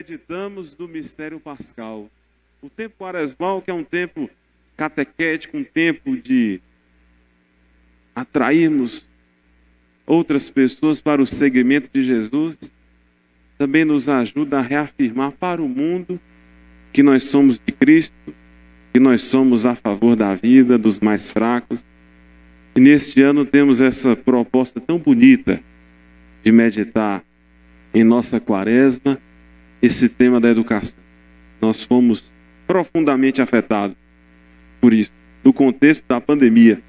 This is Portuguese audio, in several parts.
Meditamos do mistério pascal. O tempo quaresmal, que é um tempo catequético, um tempo de atrairmos outras pessoas para o seguimento de Jesus, também nos ajuda a reafirmar para o mundo que nós somos de Cristo, que nós somos a favor da vida, dos mais fracos. E neste ano temos essa proposta tão bonita de meditar em nossa quaresma esse tema da educação. Nós fomos profundamente afetados por isso, no contexto da pandemia,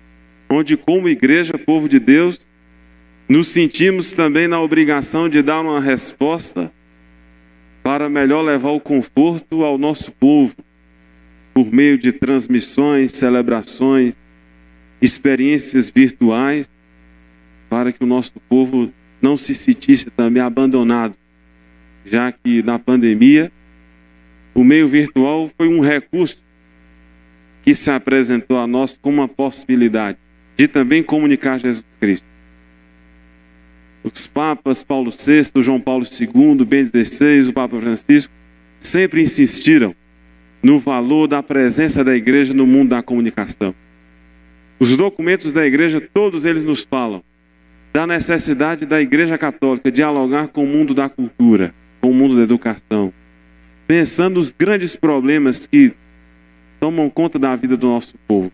onde como igreja, povo de Deus, nos sentimos também na obrigação de dar uma resposta para melhor levar o conforto ao nosso povo, por meio de transmissões, celebrações, experiências virtuais, para que o nosso povo não se sentisse também abandonado, já que na pandemia o meio virtual foi um recurso que se apresentou a nós como uma possibilidade de também comunicar Jesus Cristo. Os papas Paulo VI, João Paulo II, Bento XVI, o Papa Francisco, sempre insistiram no valor da presença da igreja no mundo da comunicação. Os documentos da igreja, todos eles nos falam da necessidade da igreja católica dialogar com o mundo da cultura, com o mundo da educação, pensando nos grandes problemas que tomam conta da vida do nosso povo.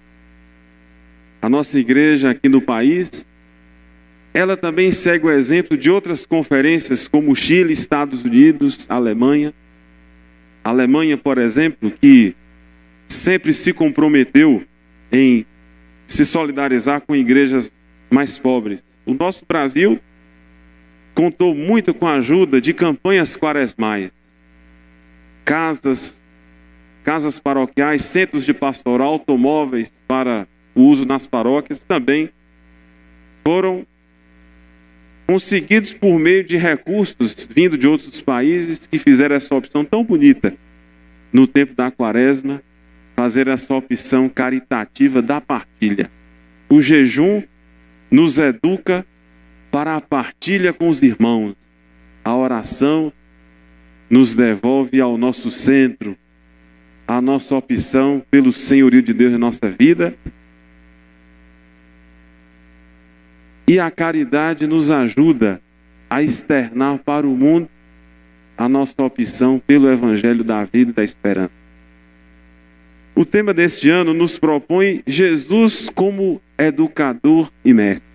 A nossa igreja aqui no país, ela também segue o exemplo de outras conferências como Chile, Estados Unidos, Alemanha. A Alemanha, por exemplo, que sempre se comprometeu em se solidarizar com igrejas mais pobres. O nosso Brasil contou muito com a ajuda de campanhas quaresmais. Casas paroquiais, centros de pastoral, automóveis para o uso nas paróquias também foram conseguidos por meio de recursos vindo de outros países que fizeram essa opção tão bonita no tempo da quaresma, fazer essa opção caritativa da partilha. O jejum nos educa para a partilha com os irmãos. A oração nos devolve ao nosso centro, a nossa opção pelo senhorio de Deus em nossa vida. E a caridade nos ajuda a externar para o mundo a nossa opção pelo evangelho da vida e da esperança. O tema deste ano nos propõe Jesus como educador e mestre.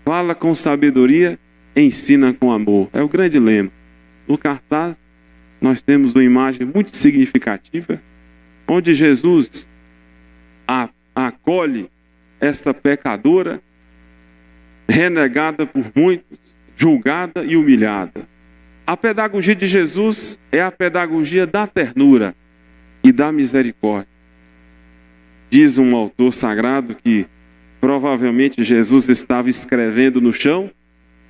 Fala com sabedoria, ensina com amor. É o grande lema. No cartaz, nós temos uma imagem muito significativa, onde Jesus acolhe esta pecadora, renegada por muitos, julgada e humilhada. A pedagogia de Jesus é a pedagogia da ternura e da misericórdia. Diz um autor sagrado que provavelmente Jesus estava escrevendo no chão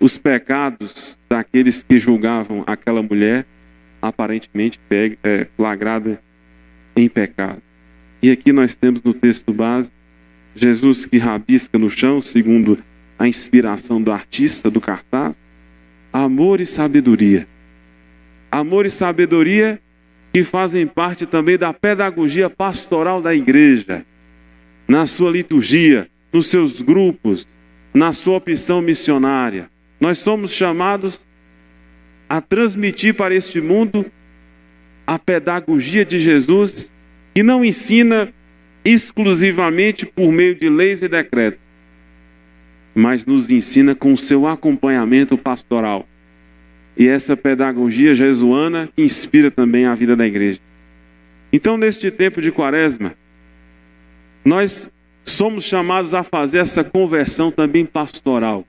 os pecados daqueles que julgavam aquela mulher aparentemente flagrada em pecado. E aqui nós temos no texto base Jesus que rabisca no chão, segundo a inspiração do artista do cartaz, amor e sabedoria. Amor e sabedoria que fazem parte também da pedagogia pastoral da igreja, na sua liturgia, nos seus grupos, na sua opção missionária. Nós somos chamados a transmitir para este mundo a pedagogia de Jesus, que não ensina exclusivamente por meio de leis e decretos, mas nos ensina com o seu acompanhamento pastoral. E essa pedagogia jesuana que inspira também a vida da igreja. Então, neste tempo de quaresma, nós somos chamados a fazer essa conversão também pastoral,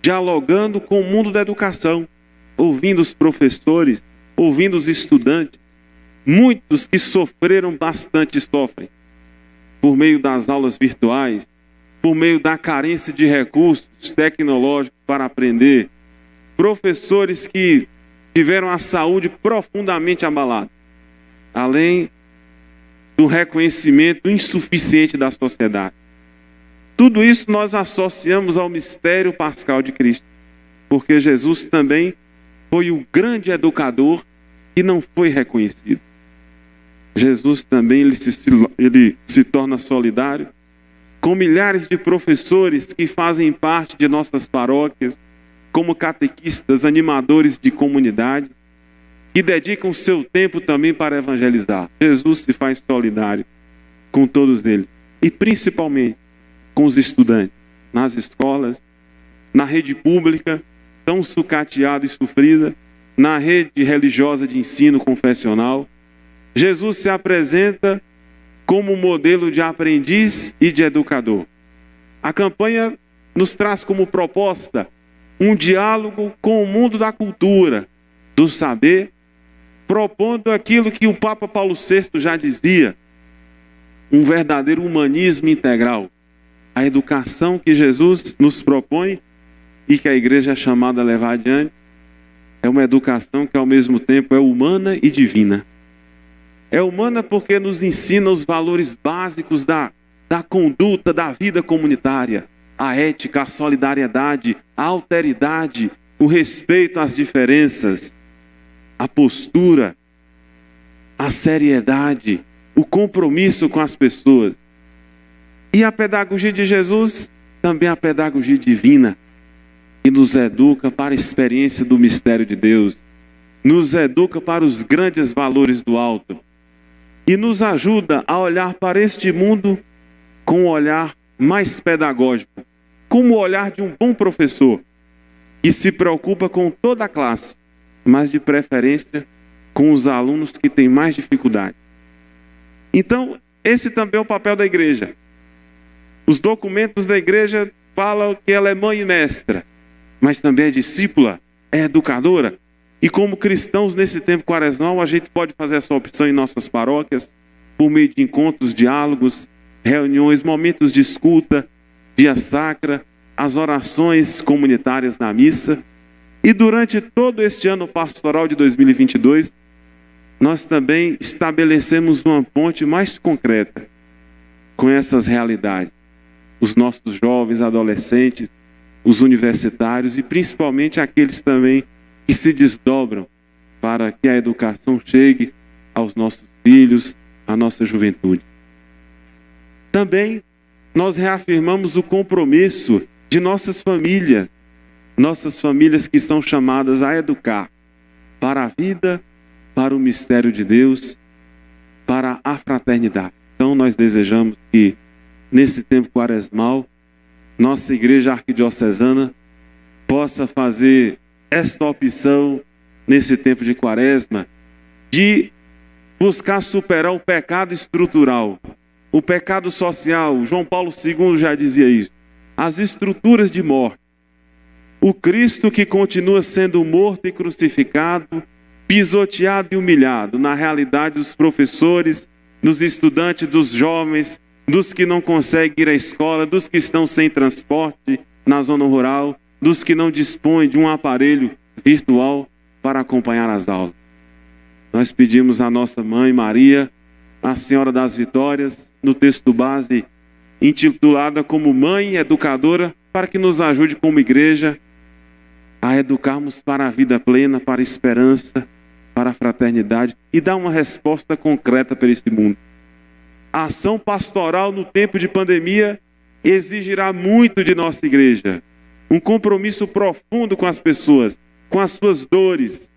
dialogando com o mundo da educação, ouvindo os professores, ouvindo os estudantes. Muitos que sofreram bastante sofrem por meio das aulas virtuais, por meio da carência de recursos tecnológicos para aprender, professores que tiveram a saúde profundamente abalada, além do reconhecimento insuficiente da sociedade. Tudo isso nós associamos ao mistério pascal de Cristo, porque Jesus também foi o grande educador e não foi reconhecido. Jesus também ele se torna solidário com milhares de professores que fazem parte de nossas paróquias, como catequistas, animadores de comunidade, que dedicam seu tempo também para evangelizar. Jesus se faz solidário com todos eles, e principalmente com os estudantes, nas escolas, na rede pública, tão sucateada e sofrida, na rede religiosa de ensino confessional. Jesus se apresenta como modelo de aprendiz e de educador. A campanha nos traz como proposta um diálogo com o mundo da cultura, do saber, propondo aquilo que o Papa Paulo VI já dizia, um verdadeiro humanismo integral. A educação que Jesus nos propõe e que a igreja é chamada a levar adiante é uma educação que ao mesmo tempo é humana e divina. É humana porque nos ensina os valores básicos da conduta, da vida comunitária, a ética, a solidariedade, a alteridade, o respeito às diferenças, a postura, a seriedade, o compromisso com as pessoas. E a pedagogia de Jesus, também a pedagogia divina, que nos educa para a experiência do mistério de Deus, nos educa para os grandes valores do alto e nos ajuda a olhar para este mundo com um olhar mais pedagógico, como o olhar de um bom professor que se preocupa com toda a classe, mas de preferência com os alunos que têm mais dificuldade. Então, esse também é o papel da igreja. Os documentos da igreja falam que ela é mãe e mestra, mas também é discípula, é educadora. E como cristãos nesse tempo quaresmal, a gente pode fazer essa opção em nossas paróquias, por meio de encontros, diálogos, reuniões, momentos de escuta, via sacra, as orações comunitárias na missa. E durante todo este ano pastoral de 2022, nós também estabelecemos uma ponte mais concreta com essas realidades. Os nossos jovens, adolescentes, os universitários e principalmente aqueles também que se desdobram para que a educação chegue aos nossos filhos, à nossa juventude. Também nós reafirmamos o compromisso de nossas famílias que são chamadas a educar para a vida, para o mistério de Deus, para a fraternidade. Então nós desejamos que nesse tempo quaresmal, nossa igreja arquidiocesana possa fazer esta opção nesse tempo de quaresma de buscar superar o pecado estrutural, o pecado social. João Paulo II já dizia isso. As estruturas de morte. O Cristo que continua sendo morto e crucificado, pisoteado e humilhado, na realidade dos professores, dos estudantes, dos jovens, dos que não conseguem ir à escola, dos que estão sem transporte na zona rural, dos que não dispõem de um aparelho virtual para acompanhar as aulas. Nós pedimos à nossa mãe Maria, a Senhora das Vitórias, no texto base, intitulada como Mãe Educadora, para que nos ajude como igreja a educarmos para a vida plena, para a esperança, para a fraternidade e dar uma resposta concreta para esse mundo. A ação pastoral no tempo de pandemia exigirá muito de nossa igreja. Um compromisso profundo com as pessoas, com as suas dores,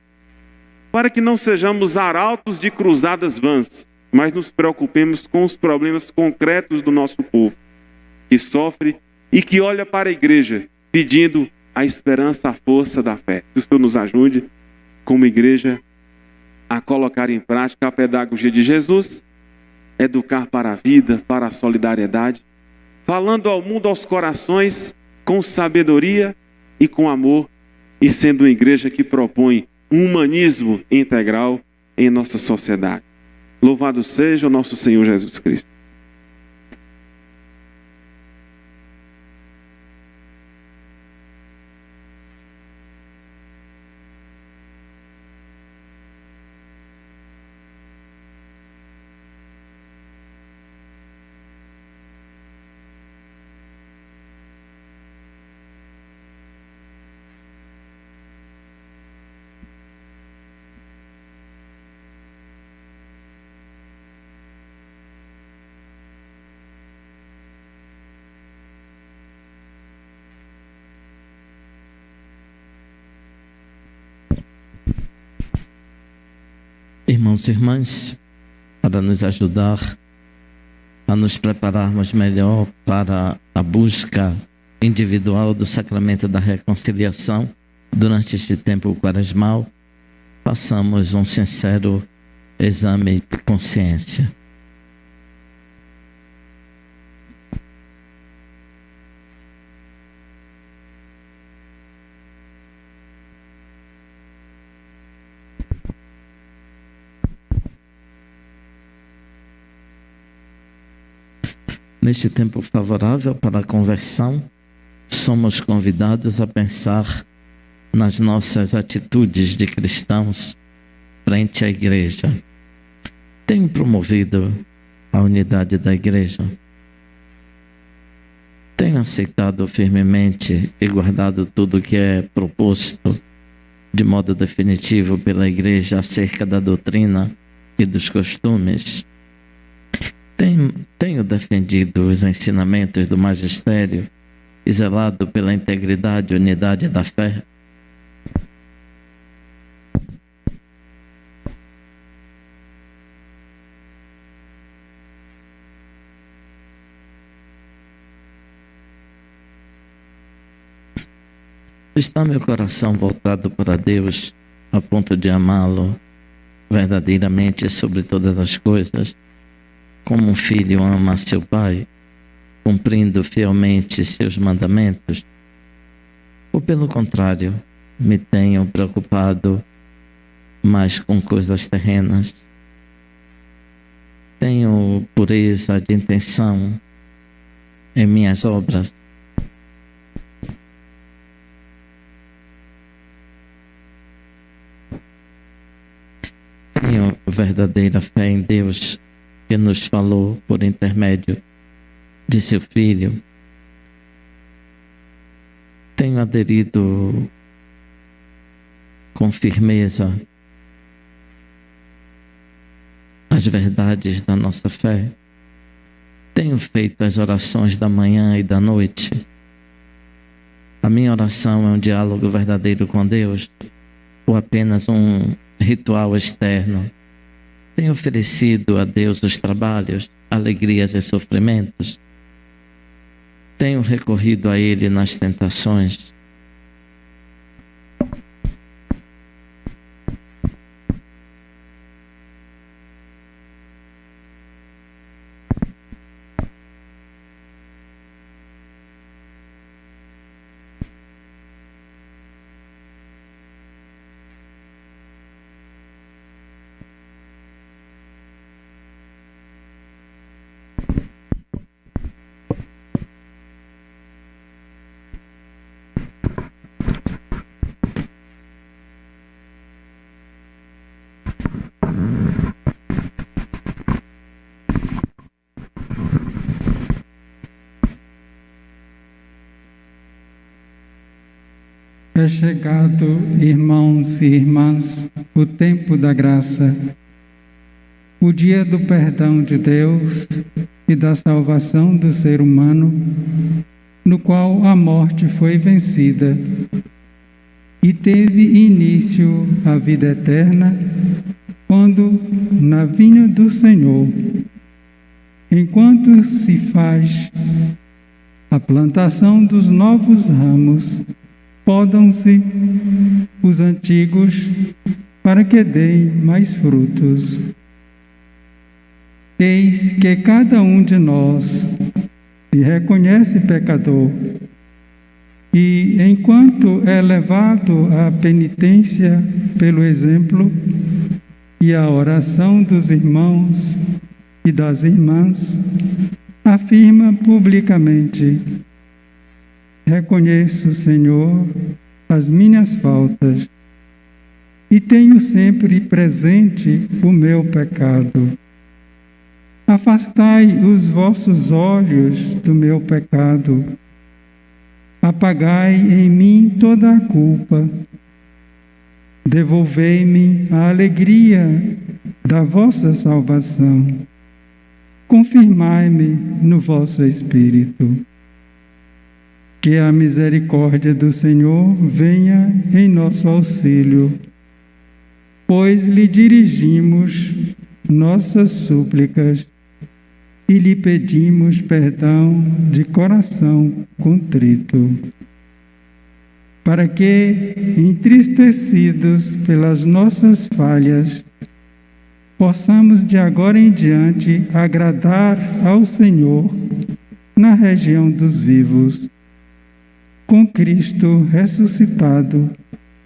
para que não sejamos arautos de cruzadas vãs, mas nos preocupemos com os problemas concretos do nosso povo, que sofre e que olha para a igreja, pedindo a esperança, a força da fé. Que o Senhor nos ajude, como igreja, a colocar em prática a pedagogia de Jesus, educar para a vida, para a solidariedade, falando ao mundo, aos corações, com sabedoria e com amor, e sendo uma igreja que propõe um humanismo integral em nossa sociedade. Louvado seja o nosso Senhor Jesus Cristo. Irmãos e irmãs, para nos ajudar a nos prepararmos melhor para a busca individual do sacramento da reconciliação durante este tempo quaresmal, façamos um sincero exame de consciência. Neste tempo favorável para a conversão, somos convidados a pensar nas nossas atitudes de cristãos frente à igreja. Tenho promovido a unidade da igreja. Tenho aceitado firmemente e guardado tudo o que é proposto de modo definitivo pela igreja acerca da doutrina e dos costumes. Tenho defendido os ensinamentos do magistério e zelado pela integridade e unidade da fé. Está meu coração voltado para Deus a ponto de amá-lo verdadeiramente sobre todas as coisas, como um filho ama seu pai, cumprindo fielmente seus mandamentos? Ou pelo contrário, me tenho preocupado mais com coisas terrenas? Tenho pureza de intenção em minhas obras? Tenho verdadeira fé em Deus, que nos falou por intermédio de seu Filho? Tenho aderido com firmeza às verdades da nossa fé? Tenho feito as orações da manhã e da noite? A minha oração é um diálogo verdadeiro com Deus ou apenas um ritual externo? Tenho oferecido a Deus os trabalhos, alegrias e sofrimentos? Tenho recorrido a Ele nas tentações? É chegado, irmãos e irmãs, o tempo da graça, o dia do perdão de Deus e da salvação do ser humano, no qual a morte foi vencida e teve início a vida eterna, quando, na vinha do Senhor, enquanto se faz a plantação dos novos ramos, podam-se os antigos para que deem mais frutos. Eis que cada um de nós se reconhece pecador e, enquanto é levado à penitência pelo exemplo e a oração dos irmãos e das irmãs, afirma publicamente: reconheço, Senhor, as minhas faltas e tenho sempre presente o meu pecado. Afastai os vossos olhos do meu pecado. Apagai em mim toda a culpa. Devolvei-me a alegria da vossa salvação. Confirmai-me no vosso Espírito. Que a misericórdia do Senhor venha em nosso auxílio. pois lhe dirigimos nossas súplicas e lhe pedimos perdão de coração contrito, para que, entristecidos pelas nossas falhas, possamos de agora em diante agradar ao Senhor na região dos vivos, com Cristo ressuscitado,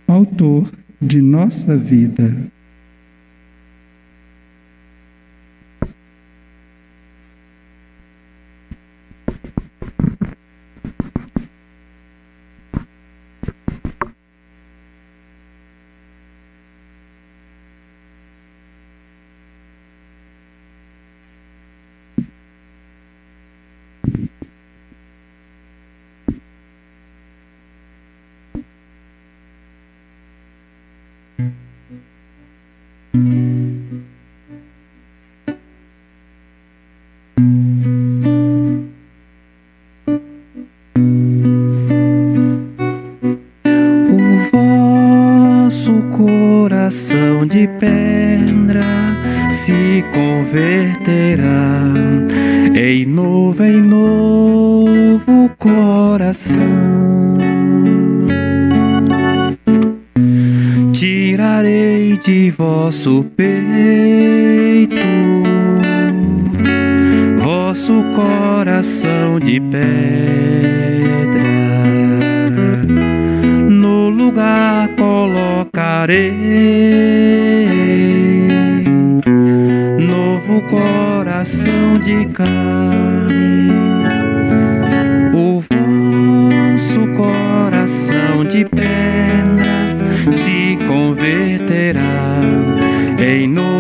autor de nossa vida. Coração de pedra se converterá em novo coração. Tirarei de vosso peito vosso coração de pedra, no lugar colocarei novo coração de carne. O vosso coração de pedra se converterá em novo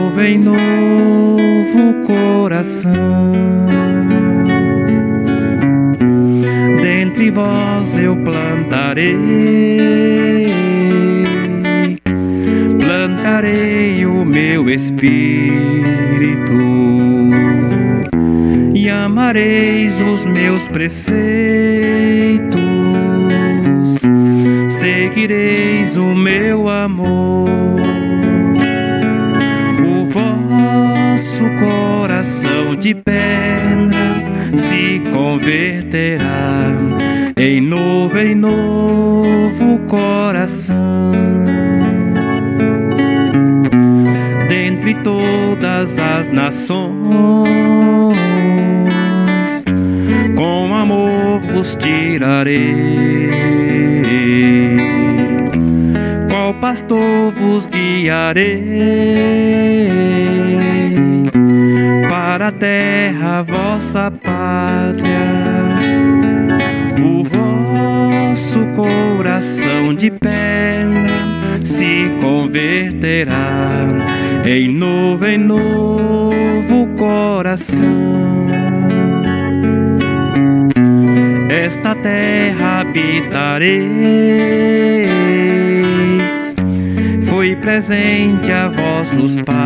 coração. Dentre vós eu plantarei o meu espírito e amareis os meus preceitos, seguireis o meu amor. O vosso coração de pedra se converterá em novo coração. Dentre todas as nações, com amor vos tirarei, qual pastor vos guiarei para a terra vossa pátria. O vosso coração de pedra se converterá em novo coração. Esta terra habitareis, foi presente a vossos pais,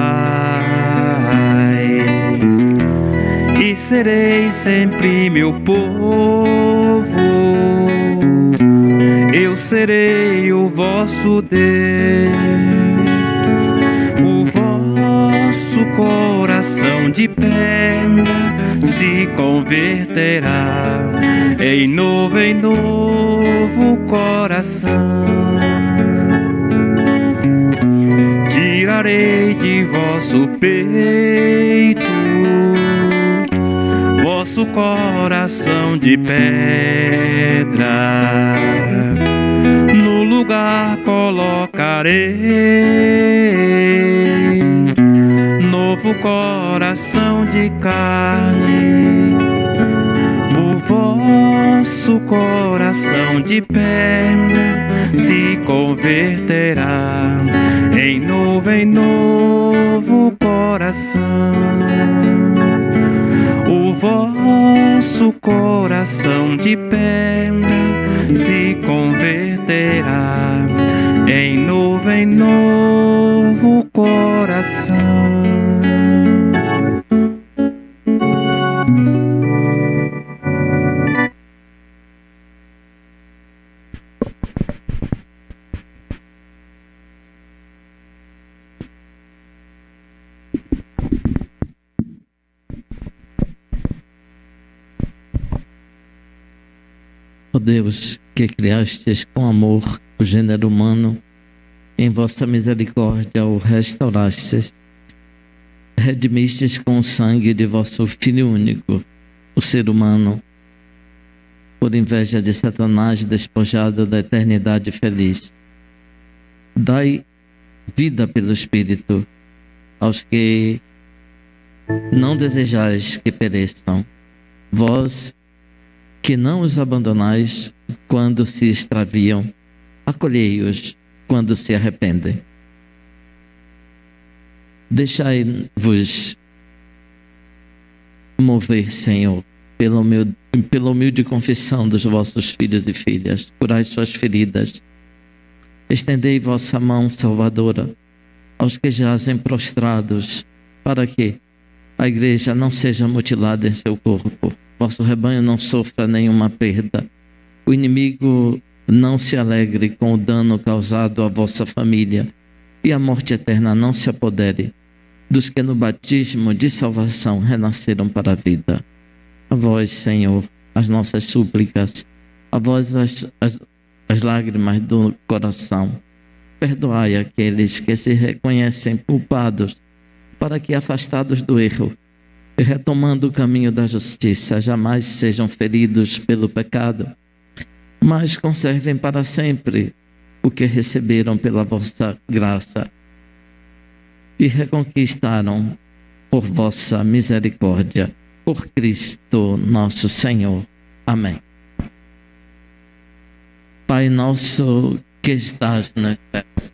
e sereis sempre meu povo, eu serei o vosso Deus. O vosso coração de pedra se converterá em novo coração. Tirarei de vosso peito vosso coração de pedra, no lugar colocarei novo coração de carne. O vosso coração de pedra se converterá em novo coração. O vosso coração de pedra se converterá em novo coração. Ó Deus, que criastes com amor o gênero humano, em vossa misericórdia o restaurastes, redimistes com o sangue de vosso Filho único, o ser humano, por inveja de Satanás, despojado da eternidade feliz. Dai vida pelo Espírito aos que não desejais que pereçam, vós que não os abandonais quando se extraviam, acolhei-os quando se arrependem. Deixai-vos mover, Senhor, pela humilde confissão dos vossos filhos e filhas. Curai suas feridas. Estendei vossa mão salvadora aos que jazem prostrados, para que a igreja não seja mutilada em seu corpo, vosso rebanho não sofra nenhuma perda, o inimigo não se alegre com o dano causado à vossa família, e a morte eterna não se apodere dos que no batismo de salvação renasceram para a vida. A vós, Senhor, as nossas súplicas, a vós as lágrimas do coração. Perdoai aqueles que se reconhecem culpados, para que, afastados do erro e retomando o caminho da justiça, jamais sejam feridos pelo pecado, mas conservem para sempre o que receberam pela vossa graça e reconquistaram por vossa misericórdia, por Cristo nosso Senhor. Amém. Pai nosso que estás nos céus,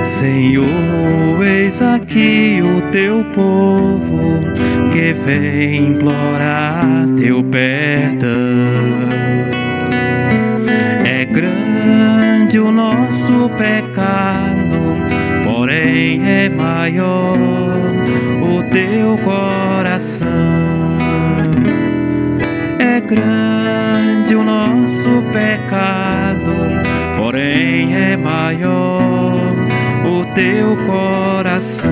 Senhor, eis aqui o teu povo que vem implorar teu perdão. É grande o nosso pecado, porém é maior o teu coração. É grande o nosso pecado, porém é maior o teu coração.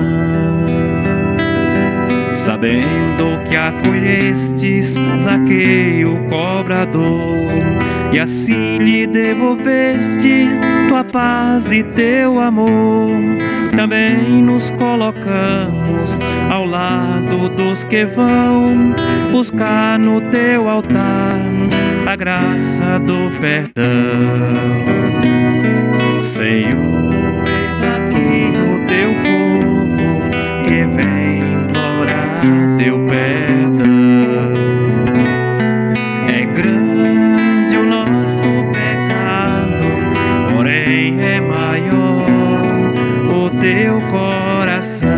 Sabendo que acolhestes Zaqueu, cobrador, e assim lhe devolveste tua paz e teu amor, também nos colocamos ao lado dos que vão buscar no teu altar a graça do perdão. Senhor, eis aqui o teu povo que vem implorar teu perdão. É grande o nosso pecado, porém é maior o teu coração.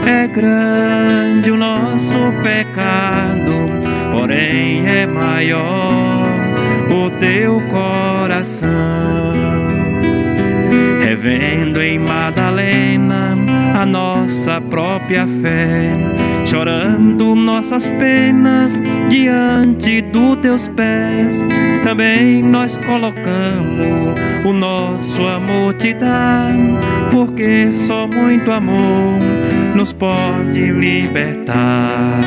É grande o nosso pecado, porém é maior o teu coração. Revendo em Madalena a nossa própria fé, chorando nossas penas diante dos teus pés, também nós colocamos o nosso amor te dar, porque só muito amor nos pode libertar.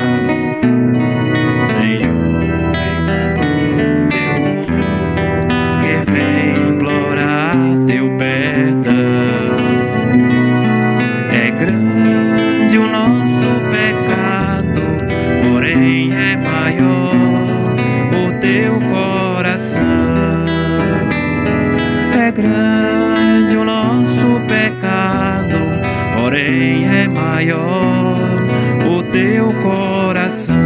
Grande o nosso pecado, porém é maior o teu coração.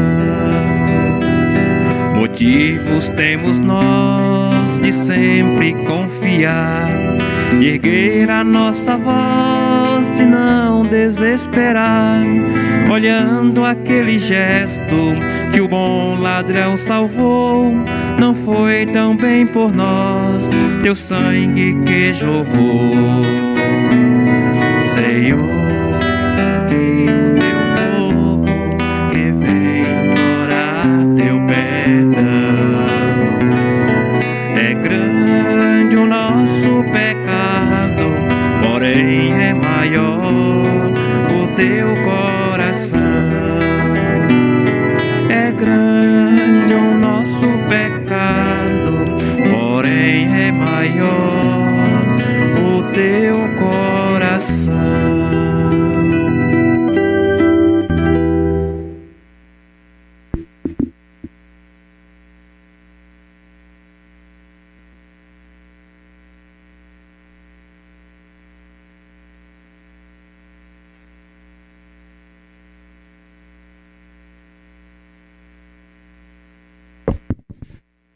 Motivos temos nós de sempre confiar, de erguer a nossa voz, de não desesperar, olhando aquele gesto que o bom ladrão salvou. Não foi tão bem por nós teu sangue que jorrou, Senhor. Teu coração é grande o nosso pecado, porém é maior o teu coração.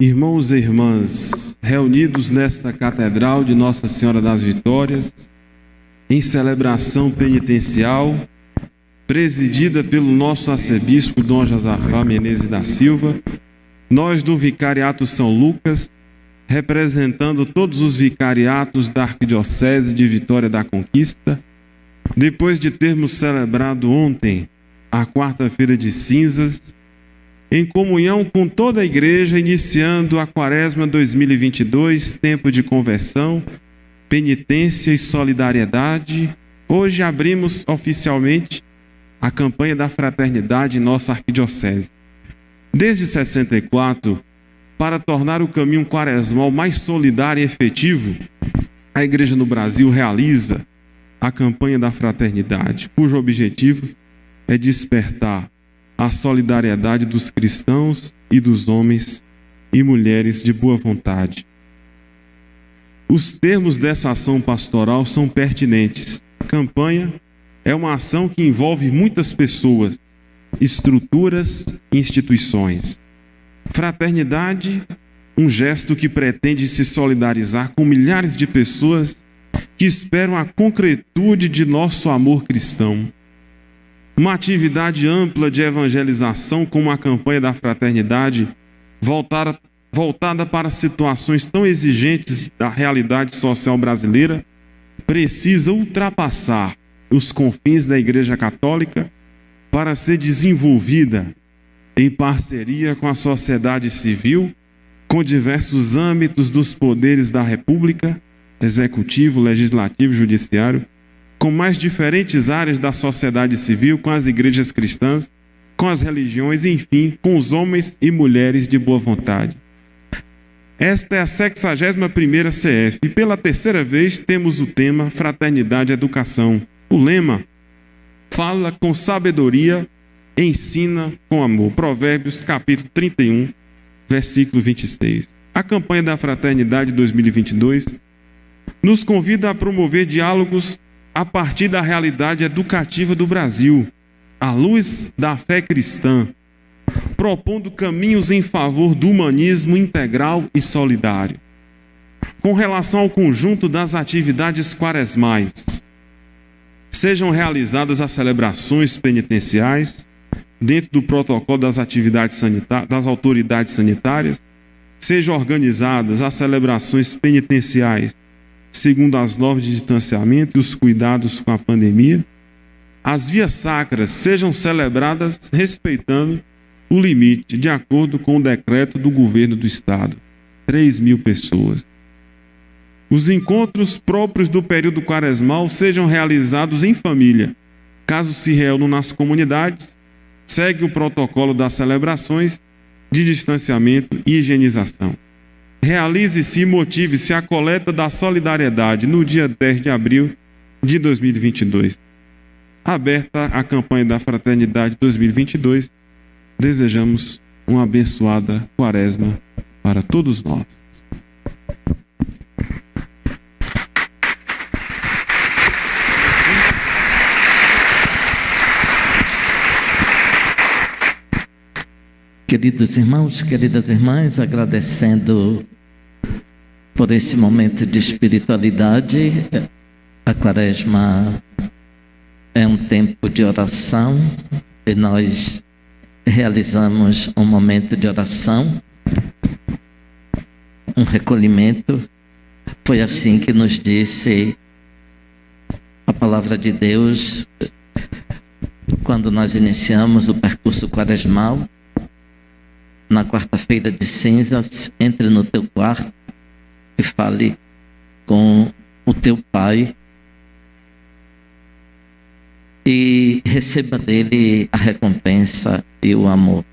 Irmãos e irmãs, reunidos nesta Catedral de Nossa Senhora das Vitórias, em celebração penitencial, presidida pelo nosso arcebispo Dom Josafá Menezes da Silva, nós do Vicariato São Lucas, representando todos os vicariatos da Arquidiocese de Vitória da Conquista, depois de termos celebrado ontem a quarta-feira de cinzas, em comunhão com toda a igreja, iniciando a Quaresma 2022, tempo de conversão, penitência e solidariedade, hoje abrimos oficialmente a campanha da fraternidade em nossa arquidiocese. Desde 64, para tornar o caminho quaresmal mais solidário e efetivo, a igreja no Brasil realiza a campanha da fraternidade, cujo objetivo é despertar a solidariedade dos cristãos e dos homens e mulheres de boa vontade. Os termos dessa ação pastoral são pertinentes. A campanha é uma ação que envolve muitas pessoas, estruturas e instituições. Fraternidade, um gesto que pretende se solidarizar com milhares de pessoas que esperam a concretude de nosso amor cristão. Uma atividade ampla de evangelização, como a campanha da fraternidade, voltada para situações tão exigentes da realidade social brasileira, precisa ultrapassar os confins da Igreja Católica para ser desenvolvida em parceria com a sociedade civil, com diversos âmbitos dos poderes da República, executivo, legislativo e judiciário, com mais diferentes áreas da sociedade civil, com as igrejas cristãs, com as religiões, enfim, com os homens e mulheres de boa vontade. Esta é a 61ª CF e pela terceira vez temos o tema Fraternidade e Educação. O lema: fala com sabedoria, ensina com amor. Provérbios capítulo 31, versículo 26. A campanha da Fraternidade 2022 nos convida a promover diálogos a partir da realidade educativa do Brasil, à luz da fé cristã, propondo caminhos em favor do humanismo integral e solidário. Com relação ao conjunto das atividades quaresmais, sejam realizadas as celebrações penitenciais dentro do protocolo das atividades das autoridades sanitárias, sejam organizadas as celebrações penitenciais segundo as normas de distanciamento e os cuidados com a pandemia, as vias sacras sejam celebradas respeitando o limite, de acordo com o decreto do governo do estado, 3.000 pessoas. Os encontros próprios do período quaresmal sejam realizados em família. Caso se reúnam nas comunidades, segue o protocolo das celebrações de distanciamento e higienização. Realize-se e motive-se a coleta da solidariedade no dia 10 de abril de 2022. Aberta a campanha da Fraternidade 2022, desejamos uma abençoada Quaresma para todos nós. Queridos irmãos, queridas irmãs, agradecendo por esse momento de espiritualidade. A Quaresma é um tempo de oração e nós realizamos um momento de oração, um recolhimento. Foi assim que nos disse a palavra de Deus quando nós iniciamos o percurso quaresmal. Na quarta-feira de cinzas, entre no teu quarto e fale com o teu Pai e receba dele a recompensa e o amor.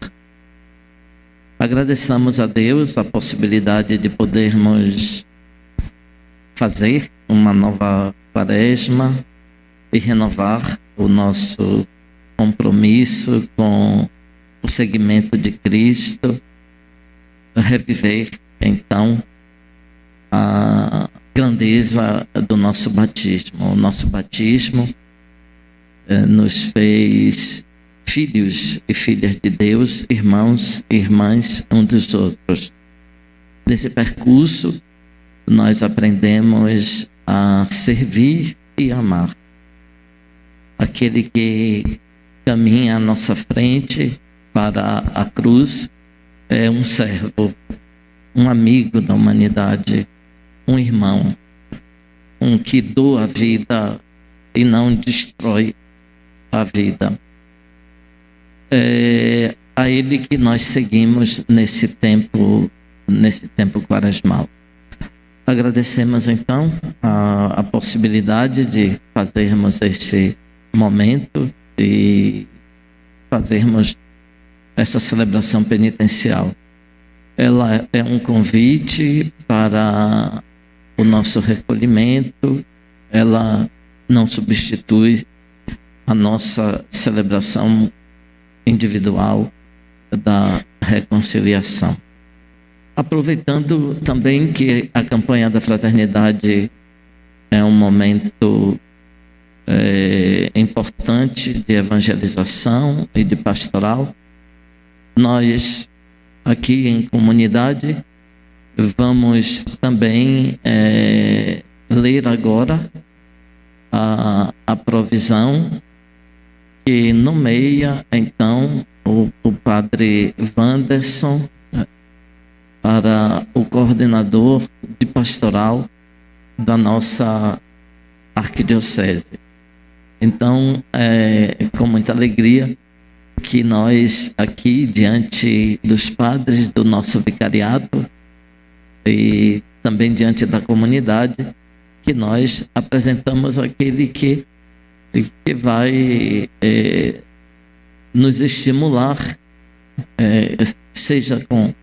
Agradeçamos a Deus a possibilidade de podermos fazer uma nova quaresma e renovar o nosso compromisso com o seguimento de Cristo, reviver então a grandeza do nosso batismo. O nosso batismo nos fez filhos e filhas de Deus, irmãos e irmãs um dos outros. Nesse percurso, nós aprendemos a servir e amar. Aquele que caminha à nossa frente para a cruz é um servo, um amigo da humanidade, um irmão, um que doa a vida e não destrói a vida. É a ele que nós seguimos nesse tempo quaresmal. Agradecemos então a possibilidade de fazermos este momento e fazermos essa celebração penitencial. Ela é um convite para o nosso recolhimento, ela não substitui a nossa celebração individual da reconciliação. Aproveitando também que a campanha da fraternidade é um momento importante de evangelização e de pastoral, nós aqui em comunidade vamos também ler agora a provisão que nomeia então o padre Wanderson para o coordenador de pastoral da nossa arquidiocese. Então, com muita alegria que nós aqui, diante dos padres do nosso vicariato e também diante da comunidade, que nós apresentamos aquele que vai nos estimular, seja com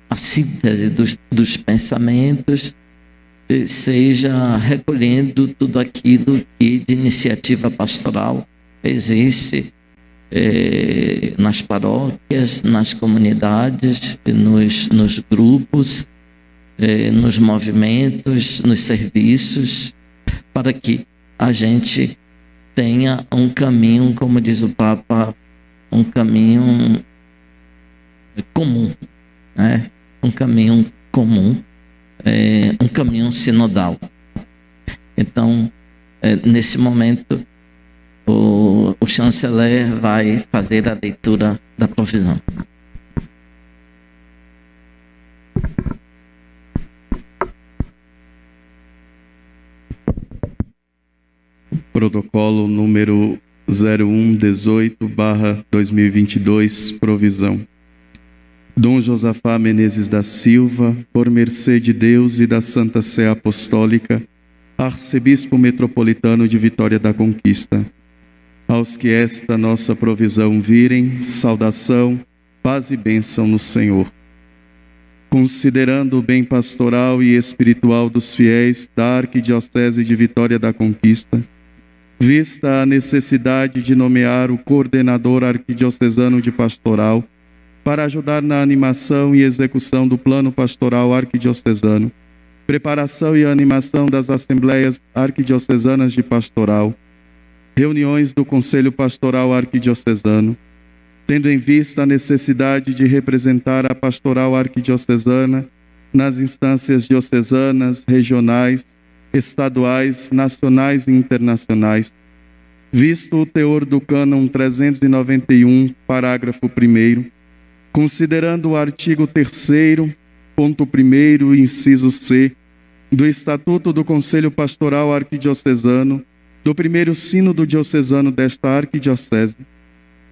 a síntese dos pensamentos, seja recolhendo tudo aquilo que de iniciativa pastoral existe nas paróquias, nas comunidades, nos grupos, nos movimentos, nos serviços, para que a gente tenha um caminho, como diz o Papa, um caminho comum, né? Um caminho comum, um caminho sinodal. Então, nesse momento, o chanceler vai fazer a leitura da provisão. Protocolo número 0118/2022, provisão. Dom Josafá Menezes da Silva, por mercê de Deus e da Santa Sé Apostólica, Arcebispo Metropolitano de Vitória da Conquista. Aos que esta nossa provisão virem, saudação, paz e bênção no Senhor. Considerando o bem pastoral e espiritual dos fiéis da Arquidiocese de Vitória da Conquista, vista a necessidade de nomear o coordenador arquidiocesano de pastoral para ajudar na animação e execução do plano pastoral arquidiocesano, preparação e animação das assembleias arquidiocesanas de pastoral, reuniões do Conselho Pastoral Arquidiocesano, tendo em vista a necessidade de representar a pastoral arquidiocesana nas instâncias diocesanas, regionais, estaduais, nacionais e internacionais, visto o teor do cânon 391, parágrafo 1º, considerando o artigo 3º, ponto 1º, inciso C, do Estatuto do Conselho Pastoral Arquidiocesano, do primeiro Sínodo Diocesano desta Arquidiocese,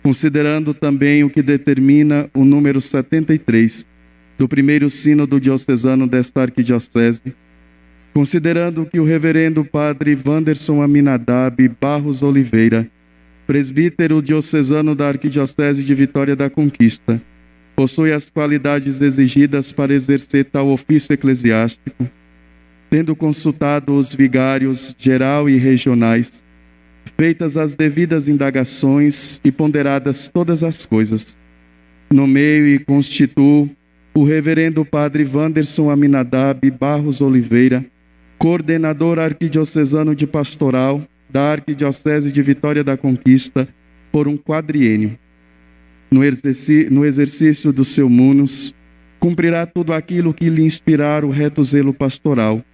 considerando também o que determina o número 73 do primeiro Sínodo Diocesano desta Arquidiocese, considerando que o reverendo padre Wanderson Aminadab Barros Oliveira, presbítero diocesano da Arquidiocese de Vitória da Conquista, possui as qualidades exigidas para exercer tal ofício eclesiástico, tendo consultado os vigários geral e regionais, feitas as devidas indagações e ponderadas todas as coisas, nomeio e constituo o reverendo padre Wanderson Aminadab Barros Oliveira, coordenador arquidiocesano de pastoral da Arquidiocese de Vitória da Conquista, por um quadriênio. No exercício do seu munus, cumprirá tudo aquilo que lhe inspirar o reto zelo pastoral,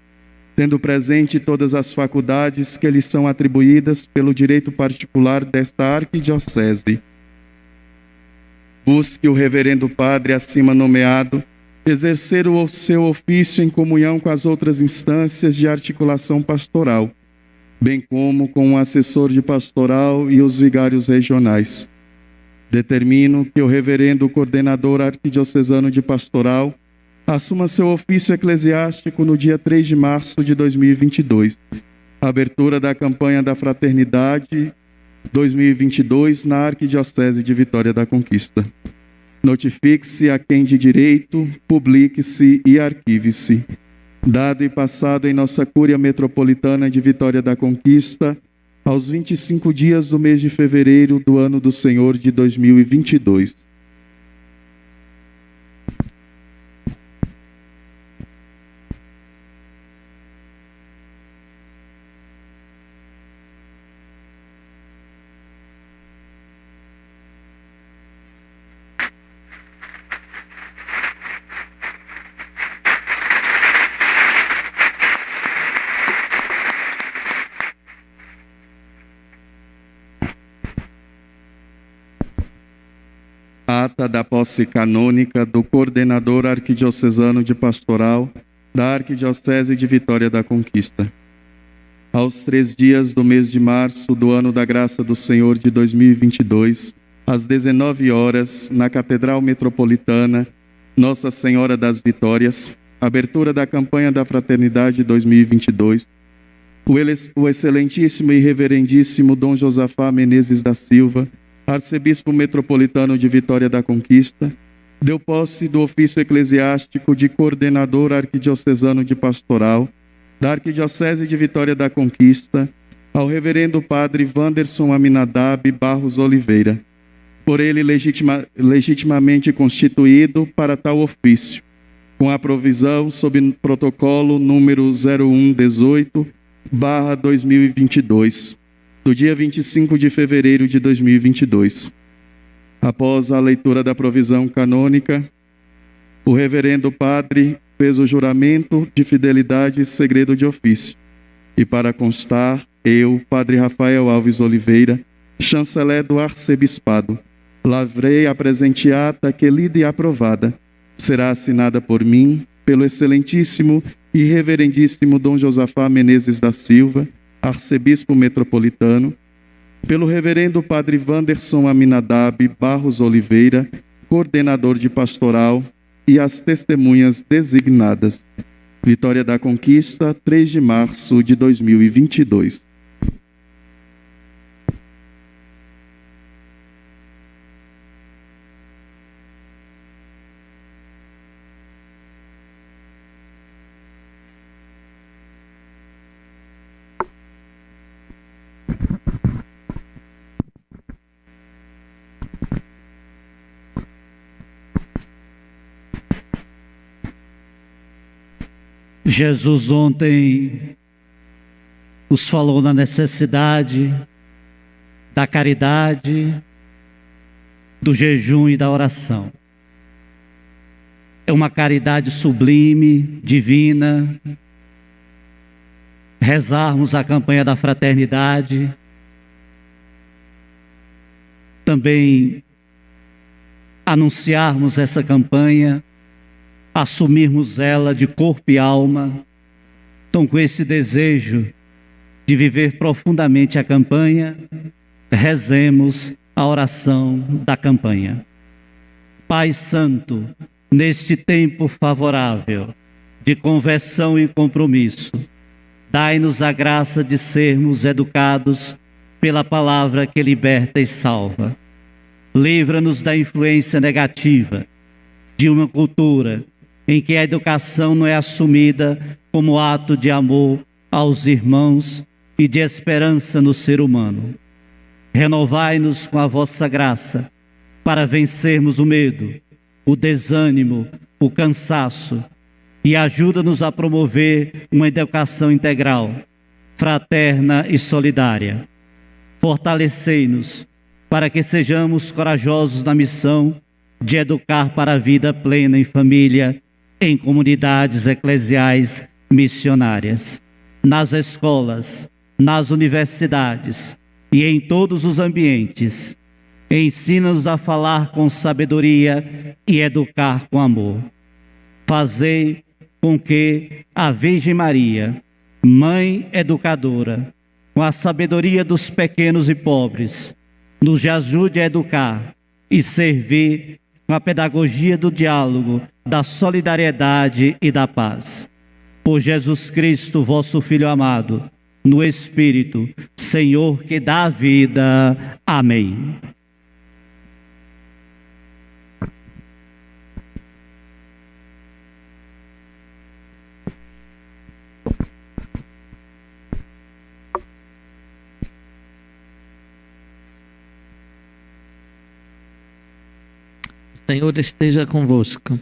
tendo presente todas as faculdades que lhe são atribuídas pelo direito particular desta arquidiocese. Busque o reverendo padre acima nomeado exercer o seu ofício em comunhão com as outras instâncias de articulação pastoral, bem como com o assessor de pastoral e os vigários regionais. Determino que o reverendo coordenador arquidiocesano de pastoral assuma seu ofício eclesiástico no dia 3 de março de 2022, abertura da campanha da Fraternidade 2022 na Arquidiocese de Vitória da Conquista. Notifique-se a quem de direito, publique-se e arquive-se. Dado e passado em nossa Cúria Metropolitana de Vitória da Conquista, aos 25 dias do mês de fevereiro do ano do Senhor de 2022. Ata da posse canônica do coordenador arquidiocesano de pastoral da Arquidiocese de Vitória da Conquista. Aos 3 dias do mês de março do ano da graça do Senhor de 2022, às 19 horas, na Catedral Metropolitana Nossa Senhora das Vitórias, abertura da campanha da Fraternidade 2022, o excelentíssimo e reverendíssimo Dom Josafá Menezes da Silva, arcebispo metropolitano de Vitória da Conquista, deu posse do ofício eclesiástico de coordenador arquidiocesano de pastoral da Arquidiocese de Vitória da Conquista ao reverendo padre Wanderson Aminadab Barros Oliveira, por ele legitimamente constituído para tal ofício, com a provisão sob protocolo número 0118/2022, do dia 25 de fevereiro de 2022. Após a leitura da provisão canônica, o reverendo padre fez o juramento de fidelidade e segredo de ofício. E para constar, eu, padre Rafael Alves Oliveira, chanceler do arcebispado, lavrei a presente ata que, lida e aprovada, será assinada por mim, pelo excelentíssimo e reverendíssimo Dom Josafá Menezes da Silva, arcebispo metropolitano, pelo reverendo padre Wanderson Aminadab Barros Oliveira, coordenador de pastoral, e as testemunhas designadas. Vitória da Conquista, 3 de março de 2022. Jesus ontem nos falou na necessidade da caridade, do jejum e da oração. É uma caridade sublime, divina, rezarmos a campanha da fraternidade, também anunciarmos essa campanha, assumirmos ela de corpo e alma. Então, com esse desejo de viver profundamente a campanha, rezemos a oração da campanha. Pai Santo, neste tempo favorável de conversão e compromisso, dai-nos a graça de sermos educados pela palavra que liberta e salva. Livra-nos da influência negativa de uma cultura em que a educação não é assumida como ato de amor aos irmãos e de esperança no ser humano. Renovai-nos com a vossa graça para vencermos o medo, o desânimo, o cansaço, e ajuda-nos a promover uma educação integral, fraterna e solidária. Fortalecei-nos para que sejamos corajosos na missão de educar para a vida plena em família, em comunidades eclesiais missionárias, nas escolas, nas universidades e em todos os ambientes. Ensina-nos a falar com sabedoria e educar com amor. Fazei com que a Virgem Maria, Mãe Educadora, com a sabedoria dos pequenos e pobres, nos ajude a educar e servir com a pedagogia do diálogo, da solidariedade e da paz. Por Jesus Cristo, vosso Filho amado, no Espírito, Senhor que dá vida. Amém. O Senhor esteja convosco.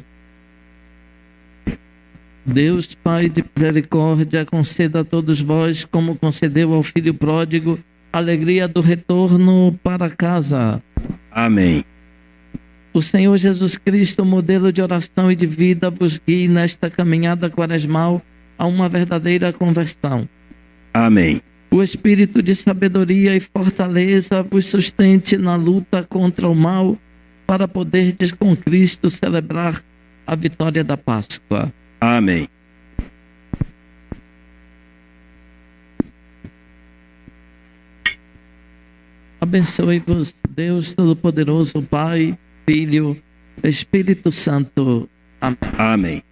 Deus, Pai de misericórdia, conceda a todos vós, como concedeu ao Filho pródigo, a alegria do retorno para casa. Amém. O Senhor Jesus Cristo, modelo de oração e de vida, vos guie nesta caminhada quaresmal a uma verdadeira conversão. Amém. O Espírito de sabedoria e fortaleza vos sustente na luta contra o mal, para poderdes com Cristo celebrar a vitória da Páscoa. Amém. Abençoe-vos, Deus Todo-Poderoso, Pai, Filho, Espírito Santo. Amém. Amém.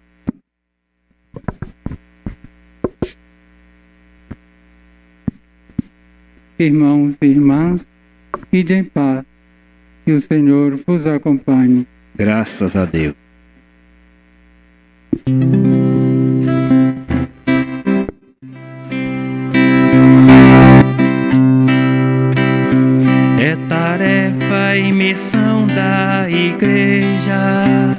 Irmãos e irmãs, ide em paz. Que o Senhor vos acompanhe. Graças a Deus. É tarefa e missão da Igreja,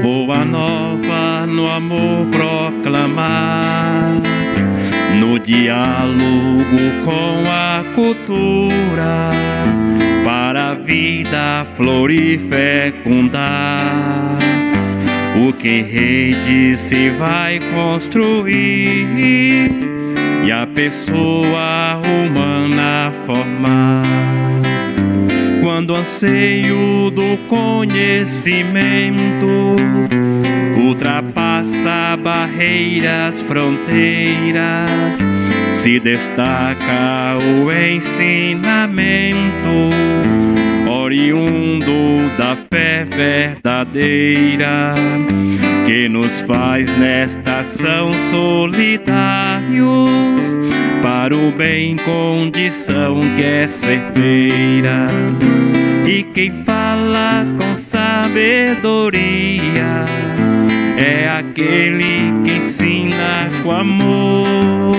boa nova no amor proclamar, no diálogo com a cultura, para a vida florir e fecundar. O que em rede se vai construir e a pessoa humana formar. Quando o anseio do conhecimento ultrapassa barreiras, fronteiras, se destaca o ensinamento oriundo da fé verdadeira, que nos faz nesta ação solidários para o bem, condição que é certeira. E quem fala com sabedoria é aquele que ensina com amor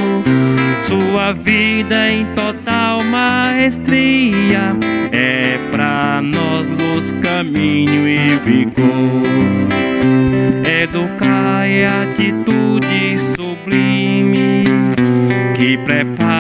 sua vida em total maestria. É pra nós luz, caminho e vigor. Educar é atitude sublime que prepara